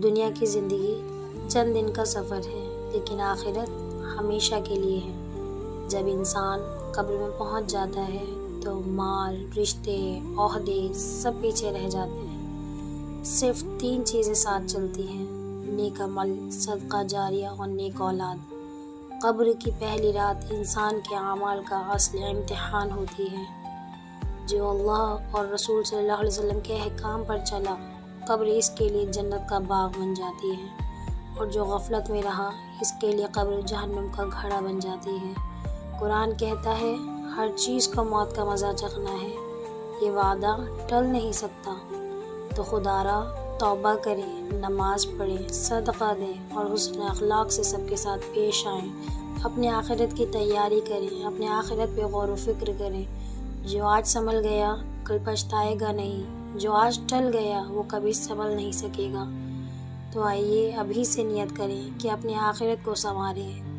دنیا کی زندگی چند دن کا سفر ہے، لیکن آخرت ہمیشہ کے لیے ہے۔ جب انسان قبر میں پہنچ جاتا ہے تو مال، رشتے، عہدے سب پیچھے رہ جاتے ہیں۔ صرف 3 چیزیں ساتھ چلتی ہیں: نیک عمل، صدقہ جاریہ اور نیک اولاد۔ قبر کی پہلی رات انسان کے اعمال کا اصل امتحان ہوتی ہے۔ جو اللہ اور رسول صلی اللہ علیہ وسلم کے احکام پر چلا، قبر اس کے لیے جنت کا باغ بن جاتی ہے، اور جو غفلت میں رہا، اس کے لیے قبر جہنم کا گھڑا بن جاتی ہے۔ قرآن کہتا ہے، ہر چیز کو موت کا مزہ چکھنا ہے، یہ وعدہ ٹل نہیں سکتا۔ تو خدا را توبہ کریں، نماز پڑھیں، صدقہ دیں اور حسن اخلاق سے سب کے ساتھ پیش آئیں۔ اپنے آخرت کی تیاری کریں، اپنے آخرت پہ غور و فکر کریں۔ جو آج سنبھل گیا کل پچھتائے گا نہیں، جو آج ٹل گیا وہ کبھی سنبھل نہیں سکے گا۔ تو آئیے ابھی سے نیت کریں کہ اپنی آخرت کو سنواریں،